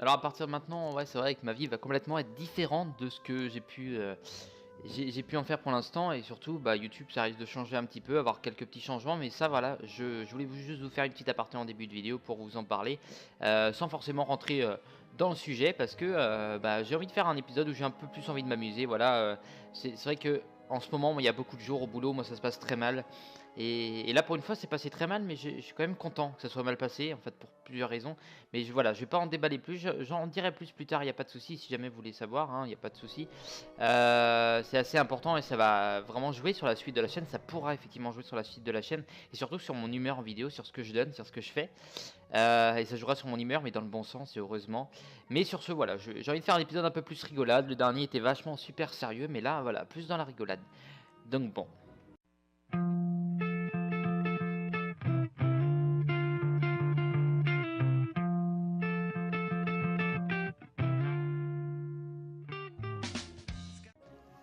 Alors à partir de maintenant, ouais, c'est vrai que ma vie va complètement être différente de ce que j'ai pu en faire pour l'instant. Et surtout, bah, YouTube, ça risque de changer un petit peu, avoir quelques petits changements. Mais ça, voilà, je voulais juste vous faire une petite aparté en début de vidéo pour vous en parler, sans forcément rentrer dans le sujet, parce que bah, j'ai envie de faire un épisode où j'ai un peu plus envie de m'amuser. Voilà, c'est vrai que en ce moment, il y a beaucoup de jours au boulot, moi ça se passe très mal. Et là, pour une fois, c'est passé très mal, mais je suis quand même content que ça soit mal passé, en fait, pour plusieurs raisons. Mais voilà, je vais pas en déballer plus, j'en dirai plus tard, il n'y a pas de souci, si jamais vous voulez savoir, hein, il n'y a pas de souci. C'est assez important et ça va vraiment jouer sur la suite de la chaîne, ça pourra effectivement jouer sur la suite de la chaîne, et surtout sur mon humeur en vidéo, sur ce que je donne, sur ce que je fais. Et ça jouera sur mon humeur, mais dans le bon sens, et heureusement. Mais sur ce, voilà, j'ai envie de faire un épisode un peu plus rigolade. Le dernier était vachement super sérieux, mais là, voilà, plus dans la rigolade. Donc bon.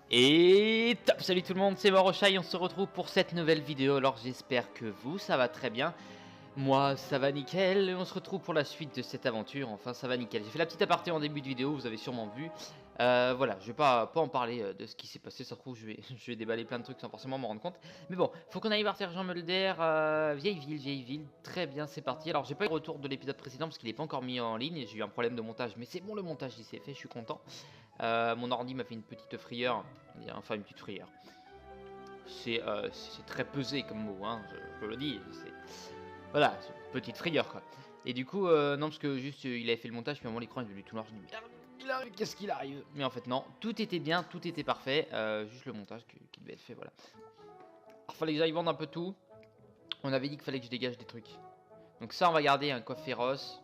Et top, salut tout le monde, c'est Morochai, on se retrouve pour cette nouvelle vidéo. Alors j'espère que vous, ça va très bien. Moi, ça va nickel, et on se retrouve pour la suite de cette aventure. Enfin, ça va nickel. J'ai fait la petite aparté en début de vidéo, vous avez sûrement vu. Voilà, je vais pas en parler de ce qui s'est passé. Ça se trouve, je vais déballer plein de trucs sans forcément m'en rendre compte. Mais bon, faut qu'on aille voir Sergent Mulder. Vieille ville. Très bien, c'est parti. Alors, j'ai pas eu de retour de l'épisode précédent parce qu'il est pas encore mis en ligne. J'ai eu un problème de montage, mais c'est bon, le montage il s'est fait, je suis content. Mon ordi m'a fait une petite frayeur. Enfin, une petite frayeur. C'est très pesé comme mot, hein, je le dis. Voilà, petite frayeur quoi. Et du coup, non, parce que juste il avait fait le montage, puis à un moment l'écran est devenu tout noir. Je me dis, merde, qu'est-ce qu'il arrive? Mais en fait, non, tout était bien, tout était parfait. Juste le montage qui devait être fait, voilà. Alors, fallait que j'aille vendre un peu tout. On avait dit qu'il fallait que je dégage des trucs. Donc, ça, on va garder un coffre féroce.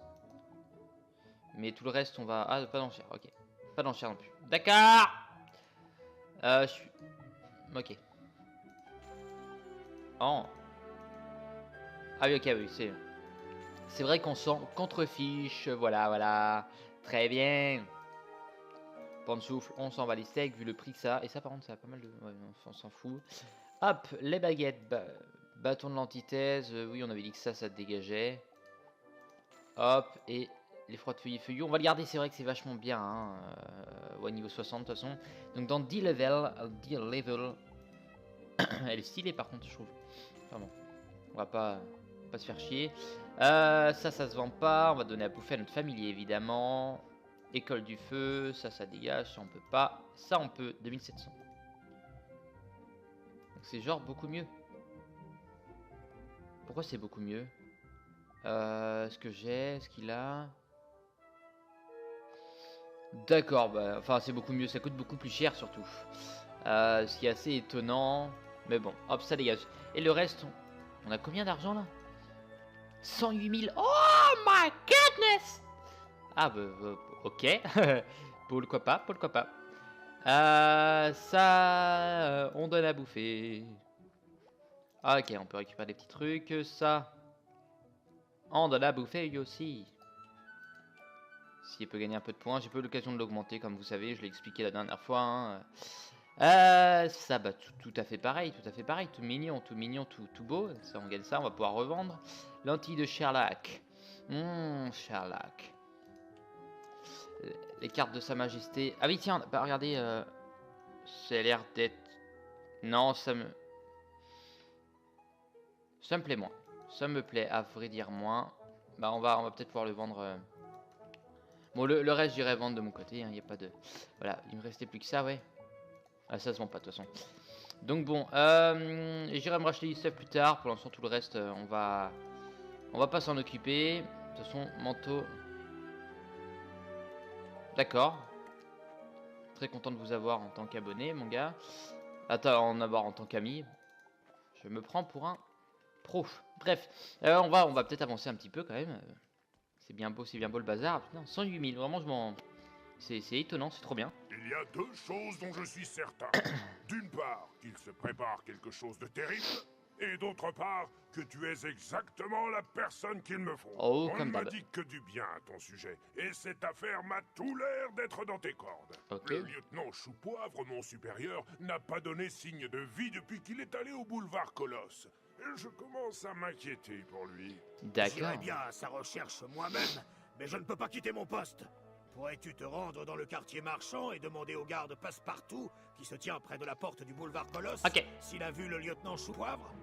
Mais tout le reste, on va. Ah, pas d'enchère, ok. Pas d'enchère non plus. D'accord! Je suis. Ok. Oh. Ah oui, ok, oui, c'est vrai qu'on s'en contrefiche, voilà. Très bien. Temps de souffle, on s'en va les steaks vu le prix que ça. Et ça, par contre, ça a pas mal de. Ouais, on s'en fout. Hop, les baguettes. Bâton de l'antithèse. Oui, on avait dit que ça te dégageait. Hop, et les froids de feuillus. On va le garder, c'est vrai que c'est vachement bien. Hein. Ouais, niveau 60 de toute façon. Donc, dans D-level. Elle est stylée, par contre, je trouve. Enfin bon, on va pas se faire chier. Ça se vend pas. On va donner à bouffer à notre familier, évidemment. École du feu, ça dégage, ça on peut pas. Ça on peut, 2700. Donc c'est genre beaucoup mieux. Pourquoi c'est beaucoup mieux? Ce que j'ai, ce qu'il a. D'accord, bah, enfin c'est beaucoup mieux, ça coûte beaucoup plus cher surtout. Ce qui est assez étonnant. Mais bon, hop, ça dégage. Et le reste, on a combien d'argent là? 108 000. Oh my goodness! Ah bah, ok. Pourquoi pas. Ça, on donne à bouffer. Ah, ok, on peut récupérer des petits trucs. Ça, on donne à bouffer aussi. S'il peut gagner un peu de points, j'ai pas eu l'occasion de l'augmenter, comme vous savez, je l'ai expliqué la dernière fois. Hein. Ça, bah, tout à fait pareil, tout mignon, tout beau. Ça, on gagne ça, on va pouvoir revendre. Lentilles de Sherlock. Sherlock. Les cartes de Sa Majesté. Ah oui, tiens, bah, regardez, ça a l'air d'être... Non, ça me plaît moins. Ça me plaît, à vrai dire, moins. Bah, on va peut-être pouvoir le vendre. Bon, le reste, j'irai vendre de mon côté. Il n'y a pas de... Voilà, il me restait plus que ça, ouais. Ah, ça se vend pas, de toute façon. Donc bon, j'irai me racheter du stuff plus tard. Pour l'instant, tout le reste, on va pas s'en occuper. De toute façon, manteau... D'accord. Très content de vous avoir en tant qu'abonné, mon gars. Attends, en avoir en tant qu'ami. Je me prends pour un pro. Bref, on va peut-être avancer un petit peu quand même. C'est bien beau le bazar. Putain, 108 000, vraiment, je m'en... C'est étonnant, c'est trop bien. Il y a deux choses dont je suis certain. D'une part, qu'il se prépare quelque chose de terrible, et d'autre part, que tu es exactement la personne qu'il me faut. Oh, on comme ne me d'hab. dit que du bien à ton sujet, et cette affaire m'a tout l'air d'être dans tes cordes. Okay. Le lieutenant Choupoivre, mon supérieur, n'a pas donné signe de vie depuis qu'il est allé au boulevard Colosse. Et je commence à m'inquiéter pour lui. J'irai D'accord. bien à sa recherche moi-même, mais je ne peux pas quitter mon poste. Pourrais-tu te rendre dans le quartier marchand et demander au garde Passepartout, qui se tient près de la porte du boulevard Colosse, Ok. s'il a vu le lieutenant Choupoivre?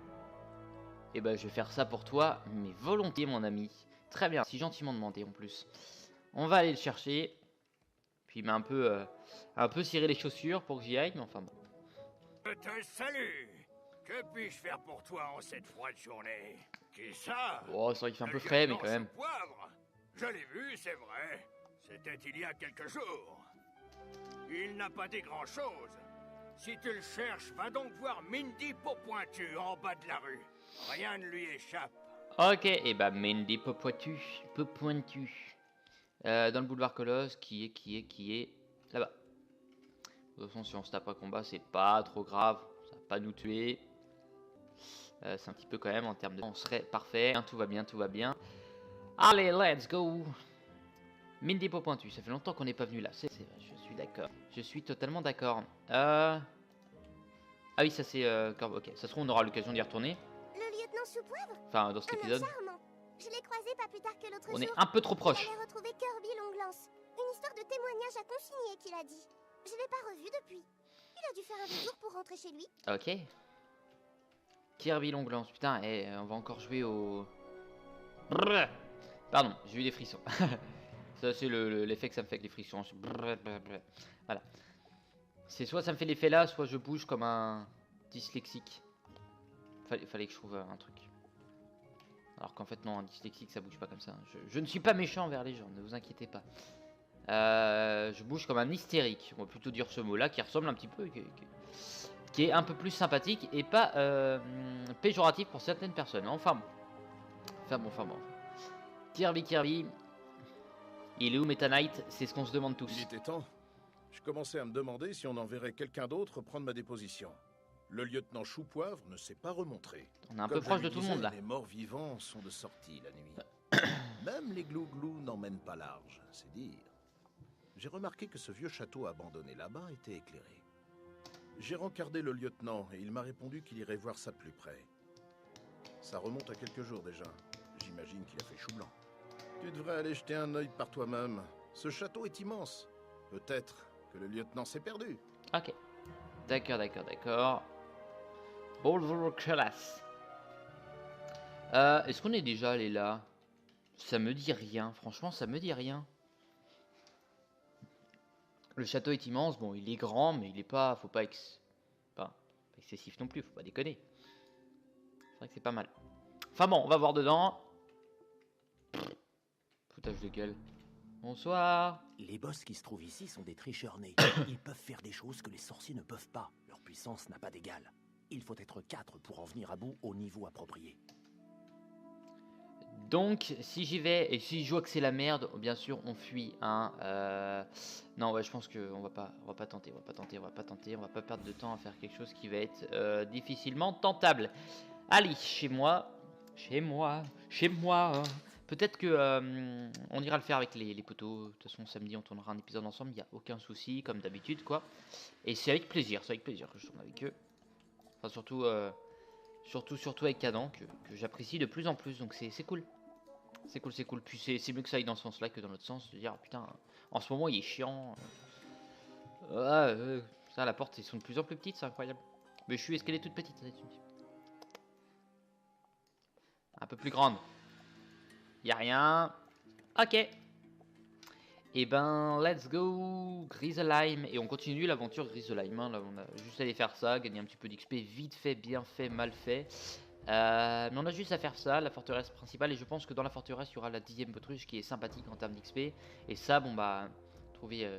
Et bah je vais faire ça pour toi, mais volontiers mon ami. Très bien, si gentiment demandé en plus. On va aller le chercher. Puis il m'a un peu ciré les chaussures pour que j'y aille, mais enfin bon. Je te salue. Que puis-je faire pour toi en cette froide journée? Qui ça? Oh, c'est vrai qu'il fait un Le peu frais, mais lieutenant quand même. Choupoivre. Je l'ai vu, c'est vrai. C'était il y a quelques jours. Il n'a pas dit grand-chose. Si tu le cherches, va donc voir Mindy Popointu en bas de la rue. Rien ne lui échappe. Ok, et bah Mandy Popointu. Dans le boulevard Colosse, qui est là-bas. De toute façon, si on se tape un combat, c'est pas trop grave. Ça va pas nous tuer. C'est un petit peu quand même en termes de... On serait parfait. Tout va bien, tout va bien. Allez, let's go. Mindy Popointu, ça fait longtemps qu'on n'est pas venu là. C'est vrai, je suis d'accord. Je suis totalement d'accord. Ah oui, ça c'est... ok, ça se trouve on aura l'occasion d'y retourner. Le lieutenant Choupoivre? Enfin, dans cet Un homme épisode. charmant. Je l'ai croisé pas plus tard que l'autre jour. On est un peu trop proche. J'avais retrouvé Kirby Longlance. Une histoire de témoignage à consigner qu'il a dit. Je l'ai pas revu depuis. Il a dû faire un détour pour rentrer chez lui. Ok. Kirby Longlance, putain, on va encore jouer au... Brrr. Pardon, j'ai eu des frissons. Ça c'est l'effet que ça me fait avec les frissons. Brrr. Voilà. C'est soit ça me fait l'effet là, soit je bouge comme un dyslexique. Fallait que je trouve un truc. Alors qu'en fait non, un dyslexique ça bouge pas comme ça. Je ne suis pas méchant envers les gens, ne vous inquiétez pas. Je bouge comme un hystérique. On va plutôt dire ce mot là qui ressemble un petit peu, qui est un peu plus sympathique et pas péjoratif pour certaines personnes. Enfin bon. Kirby. Il est où Meta Knight? C'est ce qu'on se demande tous. Il était temps. Je commençais à me demander si on enverrait quelqu'un d'autre prendre ma déposition. Le lieutenant Choupoivre ne s'est pas remontré. On est un Comme peu je proche lui de tout le disais, monde là. Les morts vivants sont de sortie la nuit. Même les glou-glou n'emmènent pas large, c'est dire. J'ai remarqué que ce vieux château abandonné là-bas était éclairé. J'ai rencardé le lieutenant et il m'a répondu qu'il irait voir ça de plus près. Ça remonte à quelques jours déjà. J'imagine qu'il a fait chou blanc. Tu devrais aller jeter un œil par toi-même. Ce château est immense. Peut-être que le lieutenant s'est perdu. Ok. D'accord. Boulevard Colosse. Est-ce qu'on est déjà allé là? Ça me dit rien. Franchement, ça me dit rien. Le château est immense. Bon, il est grand, mais il est pas... Faut pas pas excessif non plus. Faut pas déconner. C'est vrai que c'est pas mal. Enfin bon, on va voir dedans. Foutage de gueule. Bonsoir. Les boss qui se trouvent ici sont des tricheurs nés. Ils peuvent faire des choses que les sorciers ne peuvent pas. Leur puissance n'a pas d'égal. Il faut être 4 pour en venir à bout au niveau approprié. Donc, si j'y vais et si je vois que c'est la merde, bien sûr, on fuit. Hein. Non, ouais, je pense qu'on va pas tenter. On va pas perdre de temps à faire quelque chose qui va être difficilement tentable. Allez, chez moi. Peut-être que on ira le faire avec les poteaux. De toute façon, samedi, on tournera un épisode ensemble. Il n'y a aucun souci, comme d'habitude, quoi. Et c'est avec plaisir que je tourne avec eux. Enfin, surtout avec Cadan, que j'apprécie de plus en plus. Donc, c'est cool. C'est cool. Puis c'est mieux que ça aille dans ce sens-là que dans l'autre sens. De dire, putain, en ce moment, il est chiant. Ça, la porte, ils sont de plus en plus petites, c'est incroyable. Mais est-ce qu'elle est toute petite? Un peu plus grande. Y a rien. Ok. Et ben, let's go Griselheim. Et on continue l'aventure Griselheim. Hein. Là, on a juste à aller faire ça, gagner un petit peu d'XP. Vite fait, bien fait, mal fait. Mais on a juste à faire ça, la forteresse principale. Et je pense que dans la forteresse, il y aura la 10e autruche qui est sympathique en termes d'XP. Et ça, bon bah,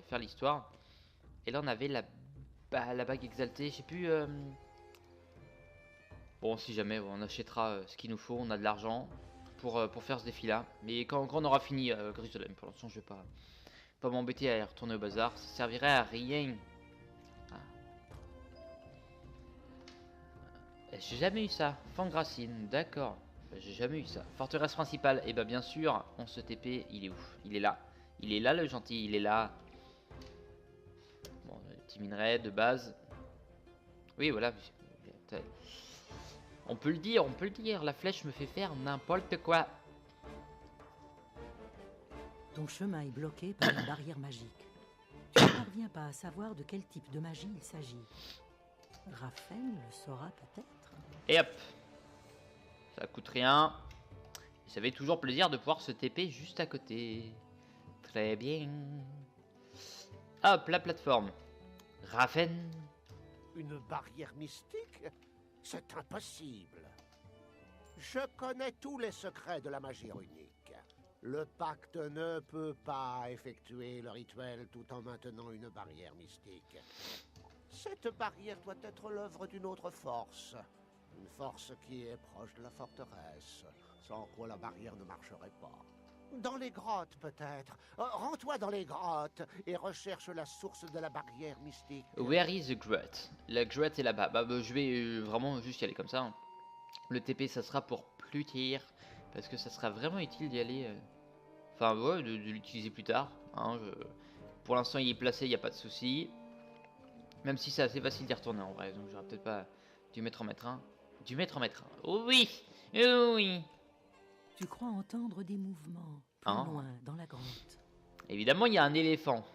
faire l'histoire. Et là, on avait la bague exaltée. Je sais plus... Bon, si jamais, on achètera ce qu'il nous faut. On a de l'argent pour faire ce défi-là. Mais quand on aura fini Griselheim, pour l'instant, je vais pas m'embêter à y retourner au bazar. Ça servirait à rien. J'ai jamais eu ça. Fangracine, d'accord. J'ai jamais eu ça. Forteresse principale, et bah bien sûr, on se TP, il est où? Il est là. Il est là le gentil, il est là. Bon, petit minerai de base. Oui, voilà. On peut le dire, la flèche me fait faire n'importe quoi. Ton chemin est bloqué par une barrière magique. Tu ne parviens pas à savoir de quel type de magie il s'agit. Raphaël le saura peut-être. Et hop. Ça coûte rien. Ça fait toujours plaisir de pouvoir se TP juste à côté. Très bien. Hop, la plateforme. Raffen. Une barrière mystique? C'est impossible. Je connais tous les secrets de la magie runique. Le pacte ne peut pas effectuer le rituel tout en maintenant une barrière mystique. Cette barrière doit être l'œuvre d'une autre force. Une force qui est proche de la forteresse, sans quoi la barrière ne marcherait pas. Dans les grottes, peut-être. Rends-toi dans les grottes et recherche la source de la barrière mystique. Where is the grotte? La grotte est là-bas. Je vais vraiment juste y aller comme ça. Hein. Le TP, ça sera pour plus tard. Parce que ça sera vraiment utile d'y aller. Enfin, ouais, de l'utiliser plus tard. Hein, pour l'instant, il est placé, il n'y a pas de souci. Même si c'est assez facile d'y retourner en vrai. Donc, j'aurais peut-être pas dû mettre en mettre un. Du mettre en mettre un. Oh oui! Oh oui! Tu crois entendre des mouvements plus loin dans la grotte. Évidemment, il y a un éléphant.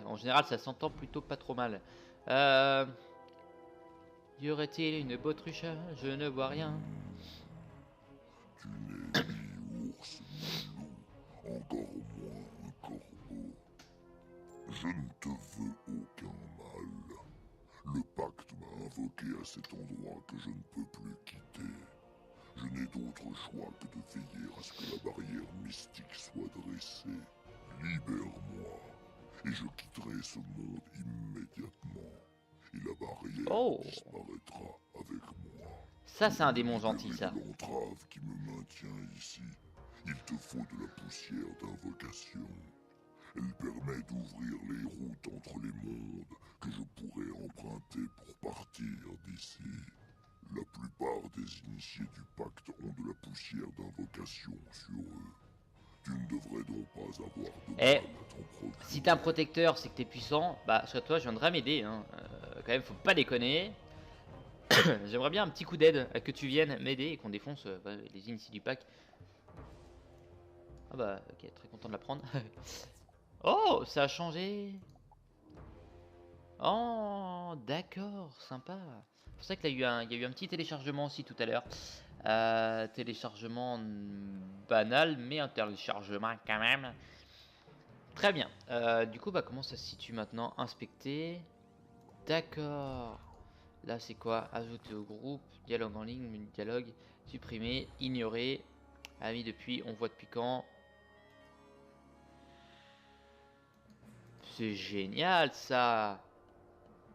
En général, ça s'entend plutôt pas trop mal. Y aurait-il une bautruche? Je ne vois rien. Tu n'es ni ours ni loup, encore moins un corbeau. Je ne te veux aucun mal. Le pacte m'a invoqué à cet endroit que je ne peux plus quitter. Je n'ai d'autre choix que de veiller à ce que la barrière mystique soit dressée. Libère-moi, et je quitterai ce monde immédiatement. Et la barrière disparaîtra avec moi. Ça, c'est un démon gentil, ça. L'entrave qui me maintient ici. Il te faut de la poussière d'invocation. Elle permet d'ouvrir les routes entre les mondes que je pourrais emprunter pour partir d'ici. La plupart des initiés du pacte ont de la poussière d'invocation sur eux. Tu ne devrais donc pas avoir de mal à t'en procurer. Si t'es un protecteur, c'est que t'es puissant. Bah, sur toi, je viendrai m'aider. Hein. Quand même, faut pas déconner. J'aimerais bien un petit coup d'aide, que tu viennes m'aider et qu'on défonce les initiés du pacte. Ah bah, ok, très content de l'apprendre. Oh, ça a changé. Oh, d'accord, sympa. C'est pour ça qu'il y a eu un petit téléchargement aussi tout à l'heure. Téléchargement banal, mais un téléchargement quand même. Très bien. Du coup, bah, comment ça se situe maintenant? Inspecter. D'accord. Là, c'est quoi? Ajouter au groupe. Dialogue en ligne. Dialogue. Supprimer. Ignorer. Amis depuis. On voit depuis quand? C'est génial ça.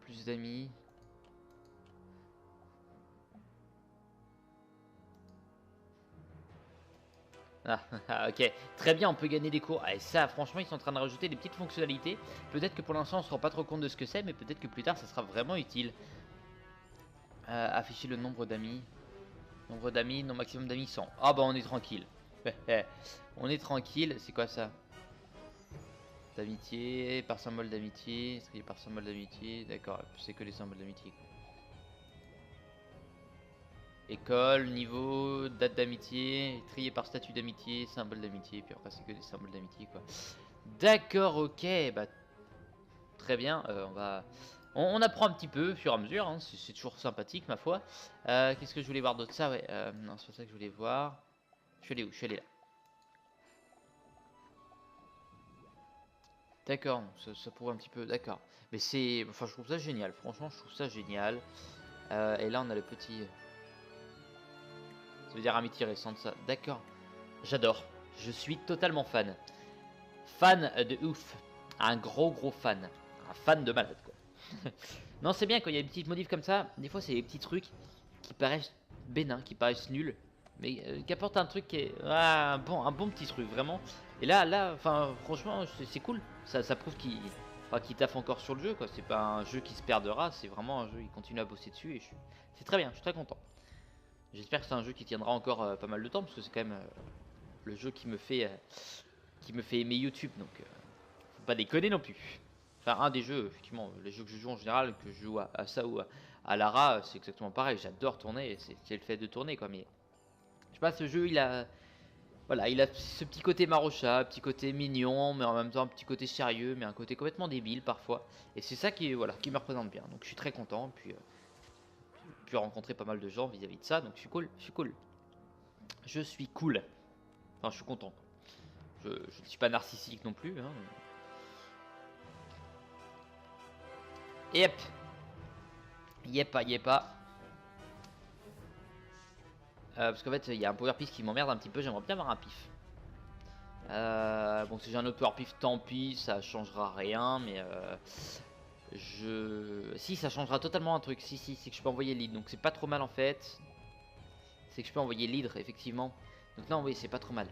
Plus d'amis. Ah, ok, très bien, on peut gagner des cours. Et ça, franchement, ils sont en train de rajouter des petites fonctionnalités. Peut-être que pour l'instant, on se rend pas trop compte de ce que c'est, mais peut-être que plus tard, ça sera vraiment utile. Afficher le nombre d'amis. Nombre d'amis, non maximum d'amis 100. Ah bah, on est tranquille. On est tranquille. C'est quoi ça? D'amitié, par symbole d'amitié. Trier par symbole d'amitié. D'accord, c'est que les symboles d'amitié. École, niveau, date d'amitié, trier par statut d'amitié, symbole d'amitié, puis après c'est que des symboles d'amitié quoi. D'accord, ok, bah très bien, on apprend un petit peu au fur et à mesure, hein, c'est toujours sympathique ma foi. Qu'est-ce que je voulais voir d'autre? Ça ouais, non c'est pas ça que je voulais voir. Je suis allé où? Je suis allé là. D'accord, ça prouve un petit peu, d'accord. Mais c'est, enfin je trouve ça génial, franchement je trouve ça génial. Et là on a le petit... Ça veut dire amitié récente, ça. D'accord. J'adore. Je suis totalement fan. Fan de ouf. Un gros fan. Un fan de malade, quoi. Non, c'est bien quand il y a des petites modifs comme ça. Des fois, c'est des petits trucs qui paraissent bénins, qui paraissent nuls. Mais qui apportent un truc qui est... un bon petit truc, vraiment. Et là, enfin, franchement, c'est cool. Ça prouve qu'il taffe encore sur le jeu, quoi. C'est pas un jeu qui se perdera. C'est vraiment un jeu, il continue à bosser dessus. Et c'est très bien, je suis très content. J'espère que c'est un jeu qui tiendra encore pas mal de temps parce que c'est quand même le jeu qui me fait aimer YouTube, donc faut pas déconner non plus. Enfin un des jeux, effectivement, les jeux que je joue en général, que je joue à ça ou à Lara, c'est exactement pareil. J'adore tourner, c'est le fait de tourner quoi. Mais je sais pas, ce jeu il Voilà, il a ce petit côté Marocha, petit côté mignon, mais en même temps un petit côté sérieux, mais un côté complètement débile parfois. Et c'est ça qui, voilà, qui me représente bien. Donc je suis très content. Puis rencontrer pas mal de gens vis-à-vis de ça. Donc je suis cool, je suis cool. Je suis cool. Enfin, je suis content. Je ne suis pas narcissique non plus. Hein. Yep. Yepa. Parce qu'en fait, il y a un power pif qui m'emmerde un petit peu. J'aimerais bien avoir un pif. Bon, si j'ai un autre power pif, tant pis. Ça changera rien. Mais si, ça changera totalement un truc. Si, c'est que je peux envoyer l'hydre. Donc c'est pas trop mal en fait. C'est que je peux envoyer l'hydre, effectivement. Donc non, oui, c'est pas trop mal.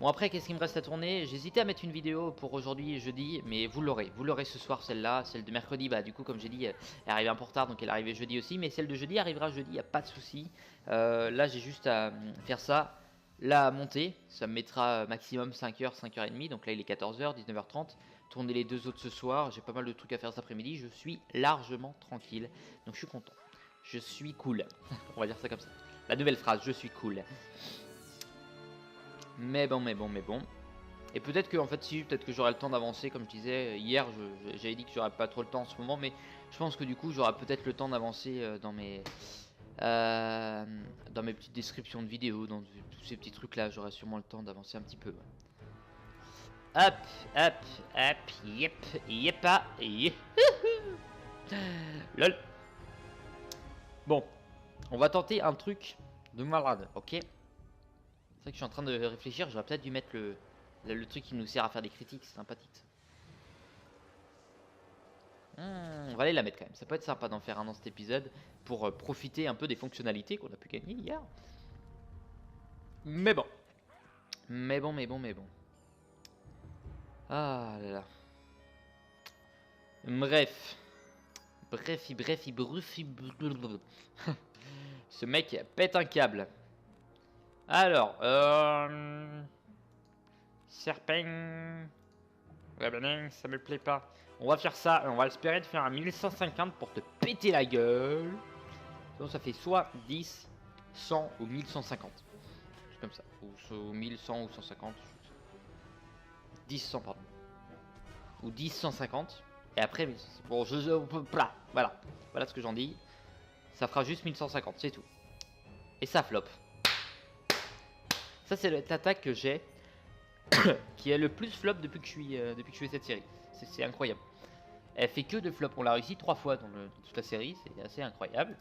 Bon, après, qu'est-ce qu'il me reste à tourner? J'hésitais à mettre une vidéo pour aujourd'hui, jeudi, mais vous l'aurez ce soir, celle-là. Celle de mercredi, bah du coup, comme j'ai dit, elle est arrivée un peu en retard, donc elle est arrivée jeudi aussi. Mais celle de jeudi arrivera jeudi, y a pas de souci. Là, j'ai juste à faire ça, la monter. Ça me mettra maximum 5h, 5h30. Donc là, il est 14h, 19h30. Tourner les deux autres ce soir. J'ai pas mal de trucs à faire cet après-midi. Je suis largement tranquille, donc je suis content. Je suis cool. On va dire ça comme ça. La nouvelle phrase, je suis cool. Mais bon. Et peut-être que, en fait, si, peut-être que j'aurai le temps d'avancer, comme je disais hier, j'avais dit que j'aurais pas trop le temps en ce moment, mais je pense que du coup, j'aurai peut-être le temps d'avancer dans mes petites descriptions de vidéos, dans tous ces petits trucs-là, j'aurai sûrement le temps d'avancer un petit peu. Hop, yepa, lol. Bon, on va tenter un truc de malade, ok? C'est vrai que je suis en train de réfléchir, j'aurais peut-être dû mettre le truc qui nous sert à faire des critiques, c'est sympathique. On va aller la mettre quand même, ça peut être sympa d'en faire un dans cet épisode pour profiter un peu des fonctionnalités qu'on a pu gagner hier. Mais bon. Ah là là. Bref. Ce mec pète un câble. Alors, Serpent. Ouais, ben, ça me plaît pas. On va faire ça, on va espérer de faire un 1150 pour te péter la gueule. Donc ça fait soit 10, 100 ou 1150. C'est comme ça. Ou 1100 ou 150. 10, 100, pardon. Ou 10, 150. Et après, bon, voilà. Voilà ce que j'en dis. Ça fera juste 1150, c'est tout. Et ça flop. Ça, c'est l'attaque que j'ai qui est le plus flop depuis que je fais cette série. C'est incroyable. Elle fait que de flop. On l'a réussi 3 fois dans toute la série. C'est assez incroyable.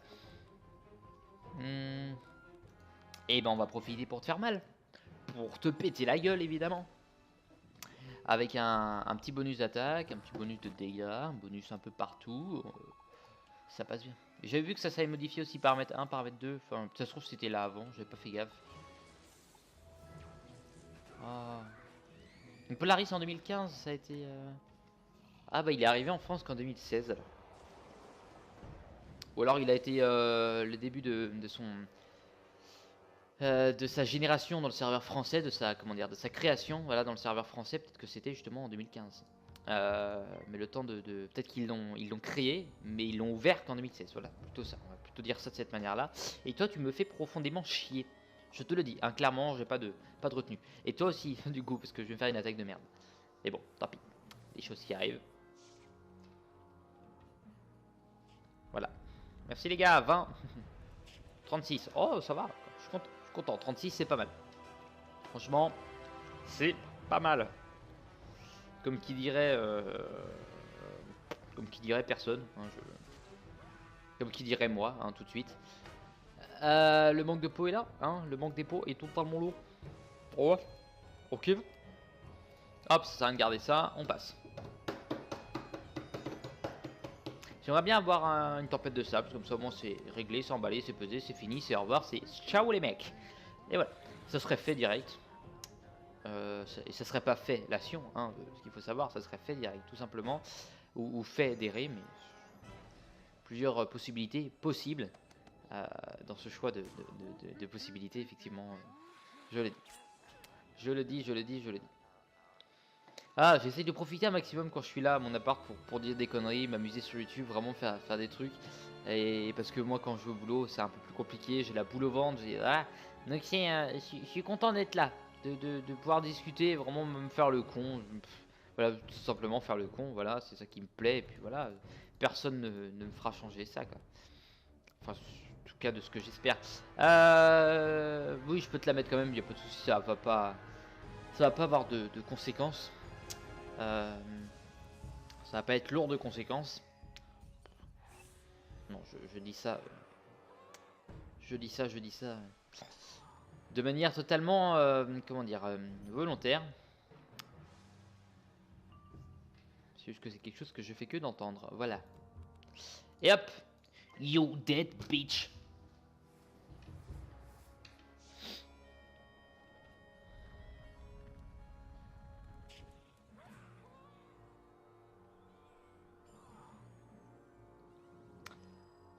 Et ben, on va profiter pour te faire mal. Pour te péter la gueule, évidemment. Avec un petit bonus d'attaque, un petit bonus de dégâts, un bonus un peu partout. Ça passe bien. J'avais vu que ça s'avait modifié aussi paramètre 1, paramètre 2. Enfin, ça se trouve c'était là avant, j'avais pas fait gaffe. Oh. Une Polaris en 2015, ça a été... Ah bah il est arrivé en France qu'en 2016 alors. Ou alors il a été le début de sa génération dans le serveur français, de sa création, voilà, dans le serveur français. Peut-être que c'était justement en 2015. Mais le temps peut-être qu'ils l'ont créé, mais ils l'ont ouvert qu'en 2016. Voilà, plutôt ça. On va plutôt dire ça de cette manière-là. Et toi, tu me fais profondément chier. Je te le dis, hein, clairement, j'ai pas de retenue. Et toi aussi, du coup, parce que je vais me faire une attaque de merde. Mais bon, tant pis. Des choses qui arrivent. Voilà. Merci les gars, 20. 36. Oh, ça va. Je suis content. 36, c'est pas mal. Franchement, c'est pas mal. Comme qui dirait personne. Hein, comme qui dirait moi, hein, tout de suite. Le manque de peau est là, hein. Le manque des peaux est totalement lourd. Oh, ok. Hop, ça sert à garder ça, on passe. J'aimerais bien avoir une tempête de sable, comme ça au moins c'est réglé, c'est emballé, c'est pesé, c'est fini, c'est au revoir, c'est ciao les mecs. Et voilà, ça serait fait direct. Et ça serait pas fait la Sion, hein, ce qu'il faut savoir, ça serait fait direct, tout simplement. Ou fait d'errer, mais plusieurs possibilités possibles. Dans ce choix de possibilités, effectivement, je le dis. Ah, j'essaie de profiter un maximum quand je suis là à mon appart pour dire des conneries, m'amuser sur YouTube, vraiment faire des trucs. Et parce que moi, quand je vais au boulot, c'est un peu plus compliqué, j'ai la boule au ventre, Donc je suis content d'être là, de pouvoir discuter, vraiment me faire le con. Voilà, tout simplement faire le con, voilà, c'est ça qui me plaît. Et puis voilà, personne ne me fera changer ça, quoi. Enfin, en tout cas de ce que j'espère. Oui, je peux te la mettre quand même, il a pas de souci, ça va pas avoir de conséquences. Ça va pas être lourd de conséquences. Non, je dis ça. Je dis ça. De manière totalement, comment dire, volontaire. C'est juste que c'est quelque chose que je fais que d'entendre. Voilà. Et hop. You dead bitch.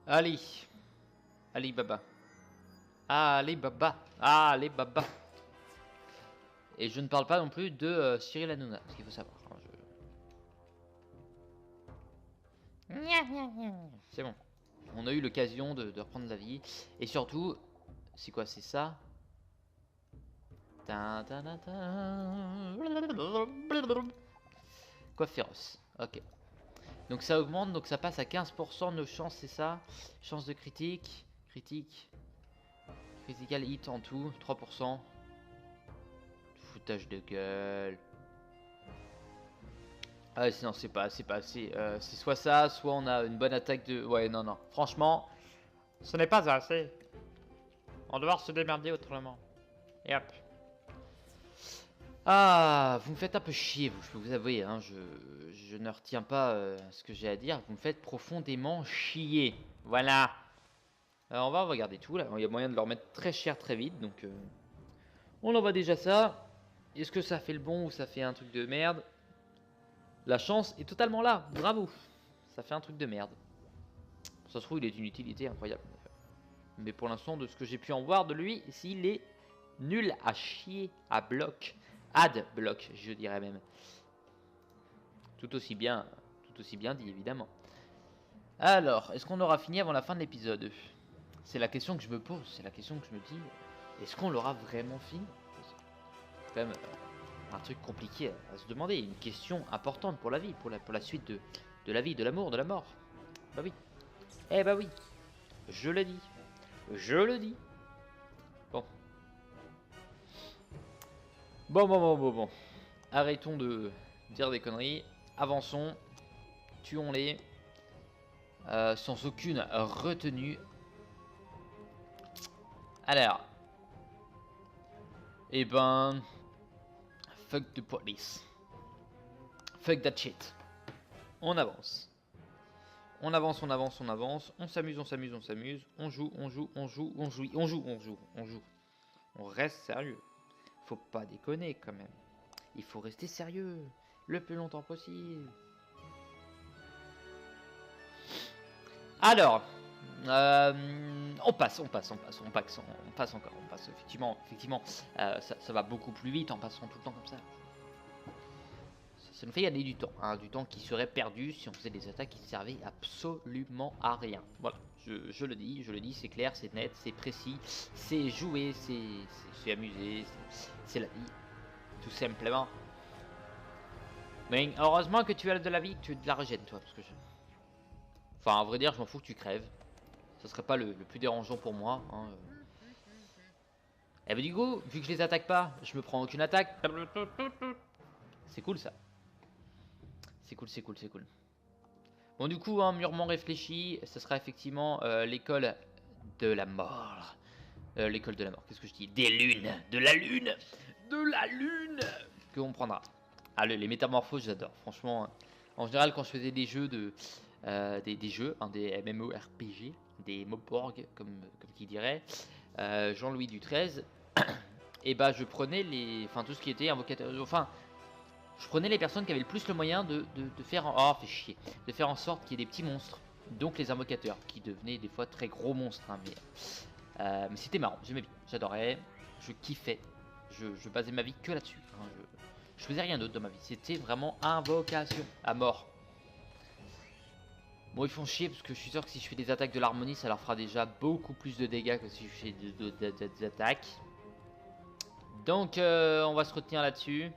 Allez. Allez, baba. Allez, baba. Allez, baba. Et je ne parle pas non plus de Cyril Hanouna, ce qu'il faut savoir. C'est bon. On a eu l'occasion de reprendre la vie. Et surtout, c'est quoi? C'est ça? Quoi féroce. Ok. Donc ça augmente, donc ça passe à 15% de nos chances, c'est ça? Chance de critique. Critical hit en tout, 3%. Foutage de gueule. Ah sinon c'est pas assez. C'est soit ça, soit on a une bonne attaque de... Ouais non. Franchement, ce n'est pas assez. On va devoir se démerder autrement. Et hop. Ah, vous me faites un peu chier, vous, je peux vous avouer, hein, je ne retiens pas ce que j'ai à dire. Vous me faites profondément chier. Voilà. Alors on va regarder tout là. Il y a moyen de leur mettre très cher très vite, donc on envoie déjà ça. Est-ce que ça fait le bon ou ça fait un truc de merde? La chance est totalement là, bravo. Ça fait un truc de merde. Ça se trouve il est d'une utilité incroyable. Mais pour l'instant de ce que j'ai pu en voir de lui, s'il est nul à chier à bloc. Ad bloc je dirais même. Tout aussi bien dit évidemment. Alors, est-ce qu'on aura fini avant la fin de l'épisode? C'est la question que je me pose, c'est la question que je me dis. Est-ce qu'on l'aura vraiment fini? C'est quand même un truc compliqué à se demander, une question importante pour la vie, pour la suite de la vie, de l'amour, de la mort. Bah oui. Eh bah oui. Je le dis. Bon. Bon. Arrêtons de dire des conneries. Avançons. Tuons-les. Sans aucune retenue. Alors. Eh ben. Fuck the police. Fuck that shit. On avance. On s'amuse. On joue. On reste sérieux. Faut pas déconner quand même. Il faut rester sérieux le plus longtemps possible. Alors, on passe encore. Effectivement, ça va beaucoup plus vite en passant tout le temps comme ça. Ça nous fait gagner du temps, hein, du temps qui serait perdu si on faisait des attaques qui ne servaient absolument à rien. Voilà, je le dis, c'est clair, c'est net, c'est précis, c'est joué, c'est amusé, c'est la vie, tout simplement. Mais heureusement que tu as de la vie, que tu as de la régène, toi, parce que enfin, à vrai dire, je m'en fous que tu crèves. Ça serait pas le plus dérangeant pour moi. Hein. Et bah du coup, vu que je les attaque pas, je me prends aucune attaque. C'est cool ça. C'est cool. Bon du coup, hein, mûrement réfléchi, ce sera effectivement l'école de la mort. L'école de la mort, qu'est-ce que je dis? Des lunes. De la lune que on prendra. Ah, les métamorphoses, j'adore. Franchement, en général, quand je faisais des jeux des jeux, hein, des MMORPG, des Moborg, comme qui dirait, Jean-Louis du XIII, et bah je prenais tout ce qui était invocateur, enfin, je prenais les personnes qui avaient le plus le moyen de faire, de faire en sorte qu'il y ait des petits monstres, donc les invocateurs, qui devenaient des fois très gros monstres, hein, mais c'était marrant, j'aimais bien, j'adorais, je kiffais, je basais ma vie que là-dessus, hein, je faisais rien d'autre dans ma vie, c'était vraiment invocation à mort. Bon, ils font chier parce que je suis sûr que si je fais des attaques de l'harmonie, ça leur fera déjà beaucoup plus de dégâts que si je fais des attaques. Donc, on va se retenir là-dessus.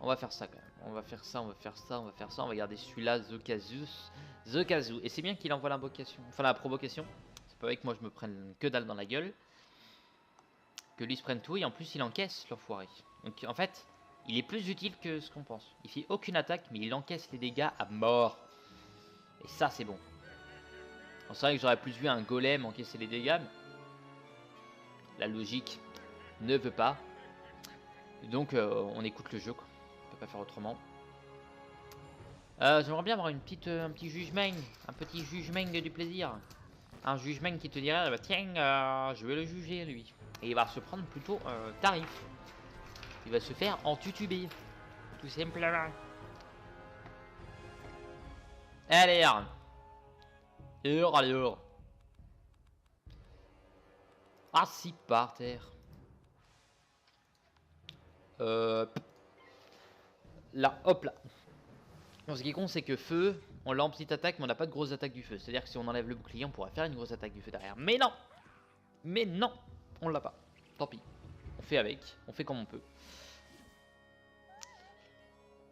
On va faire ça quand même. On va faire ça, on va faire ça, on va faire ça. On va garder celui-là, The Kazu. Et c'est bien qu'il envoie l'invocation, enfin la provocation. C'est pas vrai que moi je me prenne que dalle dans la gueule. Que lui se prenne tout et en plus il encaisse l'enfoiré. Donc en fait, il est plus utile que ce qu'on pense. Il fait aucune attaque, mais il encaisse les dégâts à mort. Et ça, c'est bon. C'est vrai que j'aurais plus vu un golem encaisser les dégâts, mais la logique ne veut pas. Donc, on écoute le jeu, quoi. On peut pas faire autrement. J'aimerais bien avoir un petit jugement. Un petit jugement du plaisir. Un jugement qui te dirait, bah, tiens, je vais le juger, lui. Et il va se prendre plutôt tarif. Il va se faire entutuber. Tout simplement. Allez, alors. Assis par terre. Là, hop là. Bon, ce qui est con, c'est que feu, on l'a en petite attaque, mais on n'a pas de grosse attaque du feu. C'est-à-dire que si on enlève le bouclier, on pourrait faire une grosse attaque du feu derrière. Mais non! Mais non! On l'a pas. Tant pis. On fait avec. On fait comme on peut.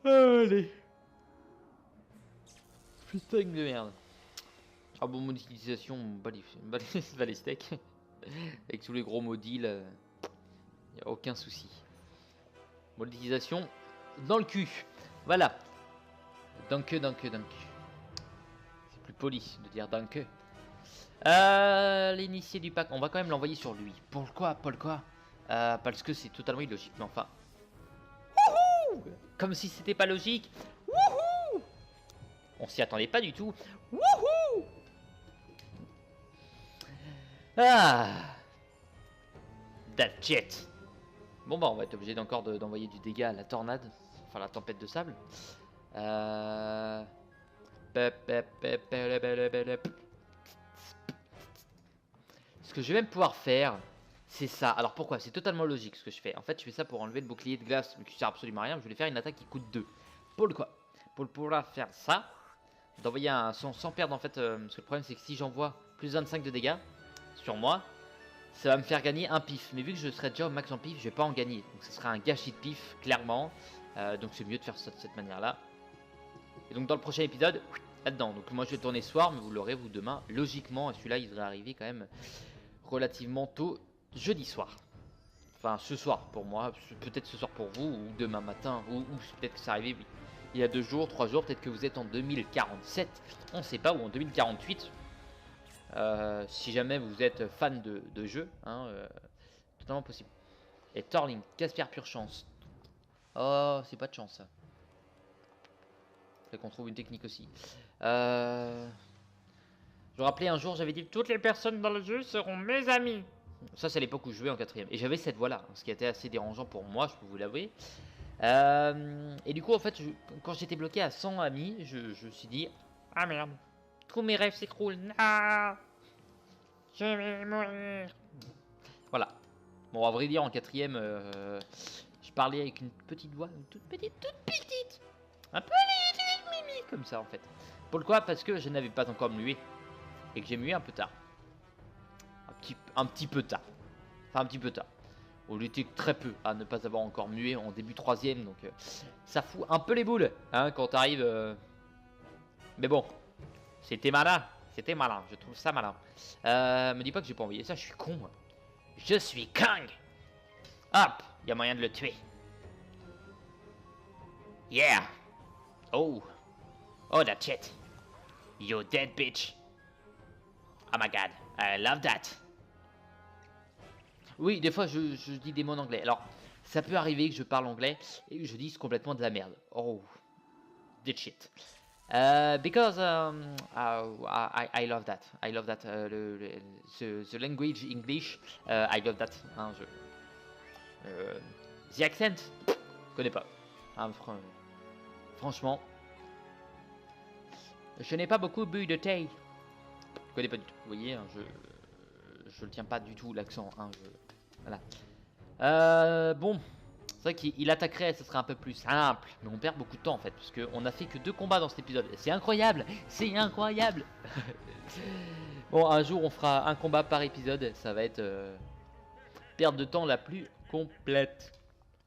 Allez. Putain de merde. Ah bon, monétisation, les steaks. Avec tous les gros modules, y a aucun souci. Monétisation dans le cul. Voilà. Danke. C'est plus poli de dire danke. L'initié du pack, on va quand même l'envoyer sur lui. Pourquoi? Parce que c'est totalement illogique. Mais enfin. Wouhou! Comme si c'était pas logique. Wouhou! On s'y attendait pas du tout. Wouhou! Ah! That jet. Bon bah on va être obligé encore d'envoyer du dégât à la tornade. Enfin la tempête de sable. Ce que je vais même pouvoir faire, c'est ça. Alors pourquoi? C'est totalement logique ce que je fais. En fait, je fais ça pour enlever le bouclier de glace, mais qui sert absolument à rien. Je voulais faire une attaque qui coûte 2. Pourquoi? Pour pouvoir faire ça, d'envoyer un sans perdre en fait. Parce que le problème, c'est que si j'envoie plus 25 de dégâts sur moi, ça va me faire gagner un pif. Mais vu que je serai déjà au max en pif, je vais pas en gagner. Donc ce sera un gâchis de pif, clairement. Donc c'est mieux de faire ça de cette manière-là. Et donc dans le prochain épisode, là-dedans. Donc moi je vais tourner ce soir, mais vous l'aurez vous demain. Logiquement, et celui-là il devrait arriver quand même relativement tôt, jeudi soir. Enfin ce soir pour moi, peut-être ce soir pour vous, ou demain matin, ou peut-être que ça arrive il y a 2 jours, 3 jours, peut-être que vous êtes en 2047, on ne sait pas, ou en 2048. Si jamais vous êtes fan de jeu, hein, totalement possible. Et Torling, Casper pure chance. Oh, c'est pas de chance ça. Faudrait qu'on trouve une technique aussi. Je me rappelais un jour, j'avais dit toutes les personnes dans le jeu seront mes amis. Ça, c'est à l'époque où je jouais en 4ème. Et j'avais cette voix-là, ce qui était assez dérangeant pour moi, je peux vous l'avouer. Et du coup, en fait, quand j'étais bloqué à 100 amis, je me suis dit, ah merde, tous mes rêves s'écroulent. Non, je vais mourir. Voilà. Bon, à vrai dire, en 4ème, je parlais avec une petite voix, toute petite. Un peu mimi, comme ça, en fait. Pourquoi? Parce que je n'avais pas encore mué. Et que j'ai mué un peu tard. Un petit peu tard. Enfin, un petit peu tard. On était très peu à ne pas avoir encore mué en début 3ème. Donc, ça fout un peu les boules, hein, quand t'arrives. Mais bon, c'était malin. Je trouve ça malin. Me dis pas que j'ai pas envoyé ça, je suis con. Je suis Kang. Hop, y a moyen de le tuer. Yeah. Oh, that's it. You dead bitch. Oh my god, I love that. Oui, des fois je dis des mots en anglais. Alors, ça peut arriver que je parle anglais et que je dise complètement de la merde. Oh, that shit. Because I love that. I love that. The language English, I love that. Hein, the accent, je connais pas. Hein, franchement, je n'ai pas beaucoup bu de thé. Je connais pas du tout. Vous voyez, hein, je le tiens pas du tout l'accent. Hein, voilà. Bon, C'est vrai qu'il attaquerait, ce serait un peu plus simple. Mais on perd beaucoup de temps en fait, parce qu'on a fait que 2 combats dans cet épisode. C'est incroyable, c'est incroyable. Bon, un jour on fera un combat par épisode. Ça va être perte de temps la plus complète.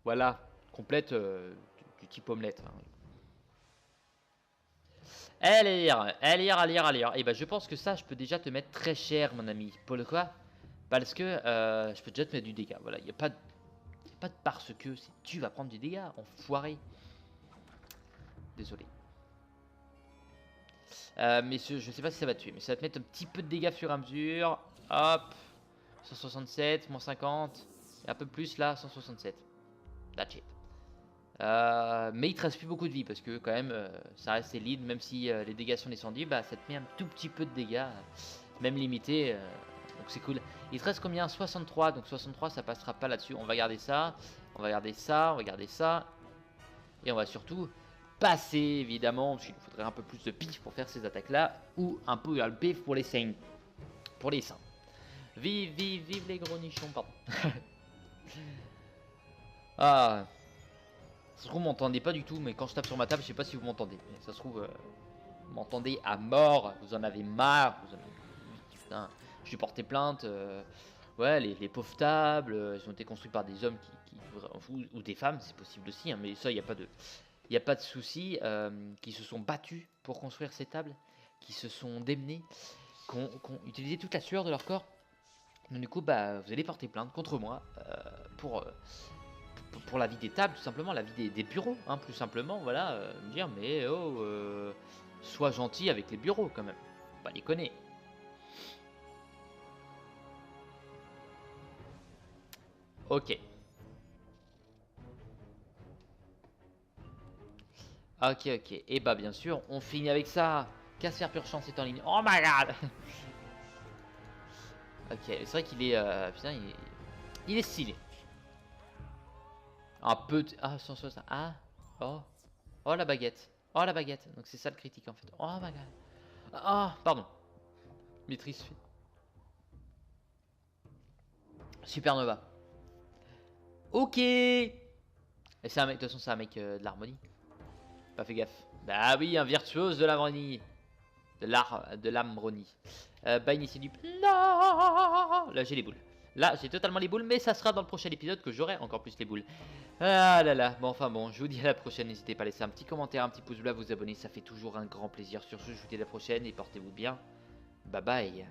Voilà, complète du type omelette. Hein. Allez, et ben je pense que ça, je peux déjà te mettre très cher, mon ami. Pourquoi? Parce que je peux déjà te mettre du dégât. Voilà, il n'y a pas de parce que tu vas prendre du dégât, enfoiré. Désolé. Mais je sais pas si ça va te tuer, mais ça va te mettre un petit peu de dégâts au fur et à mesure. Hop, 167, moins 50, et un peu plus là, 167. That's it. Mais il te reste plus beaucoup de vie parce que quand même ça reste lead, même si les dégâts sont descendus, bah ça te met un tout petit peu de dégâts, même limité, donc c'est cool. Il te reste combien? 63, donc 63 ça passera pas là-dessus. On va garder ça, on va garder ça, on va garder ça, et on va surtout passer évidemment, parce qu'il faudrait un peu plus de pif pour faire ces attaques là, ou un peu le pif pour les saints. Pour les saints. Vive, vive, vive les gros nichons, pardon. Ah. Ça se trouve, vous m'entendez pas du tout, mais quand je tape sur ma table, je sais pas si vous m'entendez. Ça se trouve, vous m'entendez à mort, vous en avez marre. Putain, je suis porté plainte. Ouais, les pauvres tables, elles ont été construites par des hommes ou des femmes, c'est possible aussi, hein, mais ça, il n'y a pas de souci, qui se sont battus pour construire ces tables, qui se sont démenés, qui ont utilisé toute la sueur de leur corps. Donc, du coup, bah, vous allez porter plainte contre moi pour la vie des tables, tout simplement, la vie des bureaux, hein, plus simplement, voilà, me dire, mais oh, sois gentil avec les bureaux quand même, pas déconner. Ok. Ok, et bah bien sûr, on finit avec ça. Casse-faire pure chance est en ligne. Oh my god. Ok, c'est vrai qu'il est, putain, il est stylé. Un peu... Ah, 160. Ah. Oh. Oh, la baguette. Oh, la baguette. Donc, c'est ça le critique, en fait. Oh, my god. Ah, pardon. Maîtrise. Supernova. Ok. Et c'est un mec... De toute façon, c'est un mec de l'harmonie. Pas fait gaffe. Bah oui, un virtuose de l'harmonie. De l'harmonie. Bah, initier du... Non. Là, j'ai les boules. Là, j'ai totalement les boules, mais ça sera dans le prochain épisode que j'aurai encore plus les boules. Ah là là, bon enfin bon, je vous dis à la prochaine, n'hésitez pas à laisser un petit commentaire, un petit pouce bleu, à vous abonner, ça fait toujours un grand plaisir. Sur ce, je vous dis à la prochaine et portez-vous bien. Bye bye.